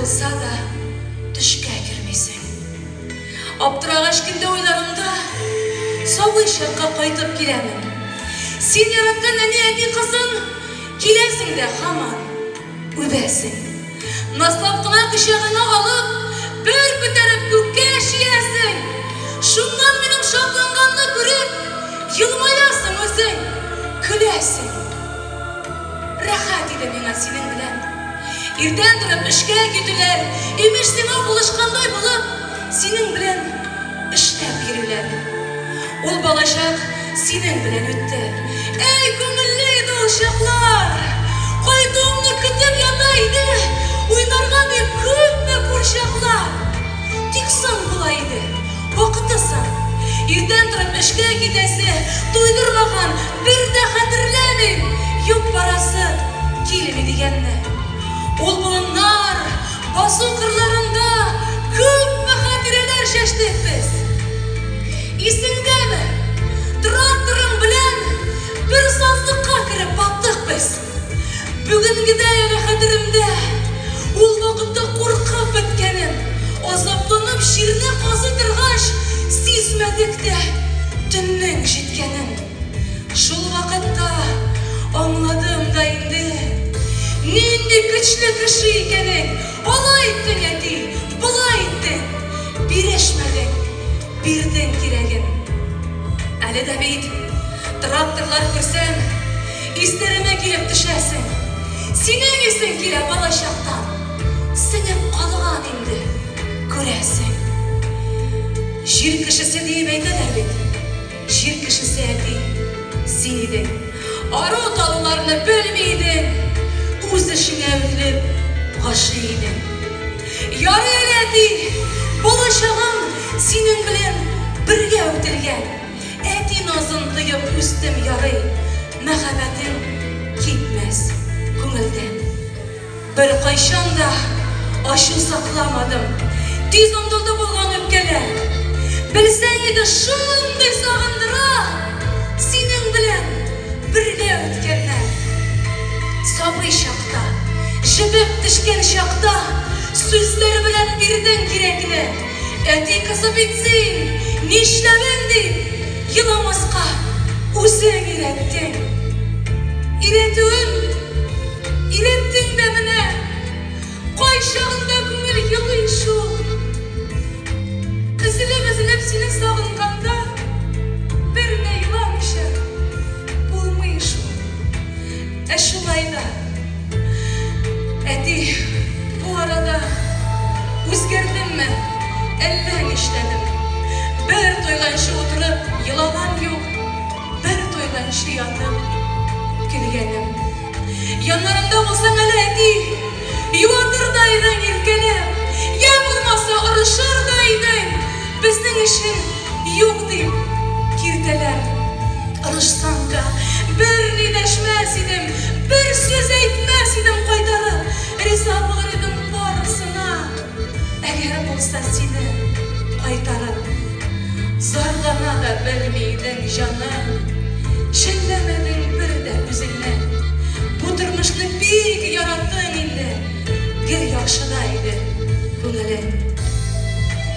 bulsa da düşke girmeysen. Abdurağaç günde oylarımda sabı şakka kaytıp girelim. Sen yaratkan eni kızın kilesin de haman übesin. Naslapkına kışağına alıp bir büterip gökke eşiyesin. Şundan benim şaplanganını görüp yılmayasın özün, külesin. Rahat edemine senin bilen. İrden durup işe gidiler, imiş sana buluşkanday bulup senin bilen işlep yürüler. Ol balaşak senin bilen ötter. Ey gönüllüydü uşaklar, koyduğumda kütüp yataydı, oynargan hep köpme kurşaklar. Tiksan bulaydı, vakitasın. İrden durup işe gidesi, duydurmagan bir de hatırlamayın. Yok parası, kilimi digenle. Ol bulunlar, basın kırlarında köpme hatireler şaştık biz. İsinde mi? Traktörün bilen bir sazlıkka kirip battık biz. Bugün gideyim hadirimde, ol vakitte korkup bitkenim. Azaplanıp şirine kazıdırgaç, sizmedik de tünün jitkenim. Şul vakitte anladığımda indi, nindi güçlü kişi ikenin. Ola ettin eti, bula ettin, bireşmedin, birden kiregin. Әлі de beyt, traktörler kürsem, isterime gelip düşersin. Senin isin kire balaşaktan, sinip kalıgan indi, göresin. Jir kişisi deyip eyteler bit, jir kişisi eti, seniydin. Arı talılarını bölmeydin, öz işine ödülüp başlıydın. Yarı eledi, balaşağım senin bilen birge ötülgen. Etin azın duyup üstüm yarı, mehabetin gitmez köngülden. Bir kayşan da aşı saklamadım, tez omdulda bolgan öpkeler. Bilsen edi şunday sağındıra, senin bilen birge ötkenler. Sabı şakta, jibip düşken şakta, sözleri bilen birden kirekler. Eti kızı bitsin, nişlevendi, yılamazka uzun irettin. İrettin demine, koyşağında gümül yılı şu. Üzülüp seni sağınkanda, birine yılamışa, bulmayış o. Eşulayla, eti bu arada özgerdin mi? Elden işledim. Bir toylanışı oturup yılagan yok, bir toylanışı yatıp gülgenim. Yanlarımda olsan hele eti, yuvatırdaydın irkelem. Ya bulmasa arışırdaydın, bizden işin yok deyip girteler. Arışsan da bir nideşmez idim, bir söz etmez idim kaydarı. Rıza bulur idim barısına, eğer bulsa seni kaytarıp. Zarlana da bilmeydin canım, şellemedin bir de üzerine. Bu durmuşlu bir yarattığın indi, bir yaşadaydı gönülün.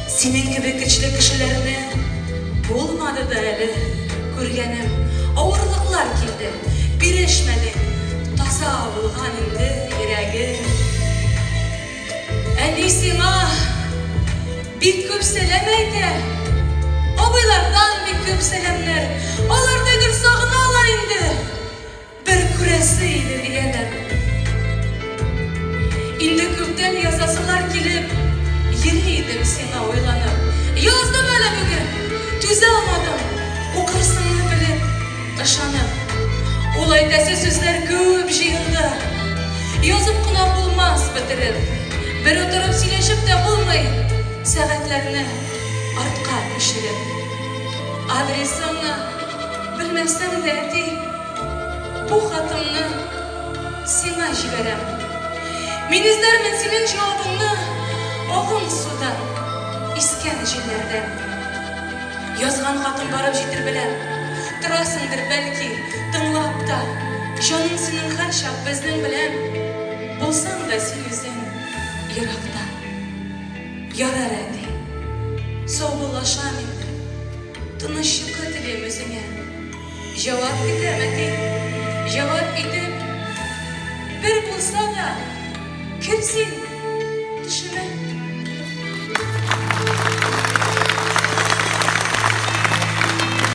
Senin gibi güçlü kişilerini bulmadı da eli görgenim. Ağırlıklar girdi, birleşmedi, taza bulgan indi yüreği. En iyisi bir köp selemeydi. Abaylardan bir köp selemler, alardaydır sağınalar indi. Bir küresiydi diyeler. İndi köpten yazasılar gelip, yeriydim sana oylanıp. Yazdım öyle bugün, tüze almadım, okursunu bilip, ışanıp. Olay dese sözler köp jığıldı. Yazıp kına bulmaz bitirip. Bir oturup sileşip de bulmayın, saatlerini artka pişirip. Adresini bilmezsen de eti, bu hatımını sana jiberem. Men izlermen senin cevabını oğun sudan, isken jillerden. Yazgan hatım barıp jitir bilem, durasındır belki tınlap da. Canın senin her şak bizden bilem, bulsan da sen yüzden Irak'ta. yarar endi. Sog'ulasham endi. Tinchlikka tileyim o'zingga. Javob etaman, javob etib bir bo'lsa da kimsin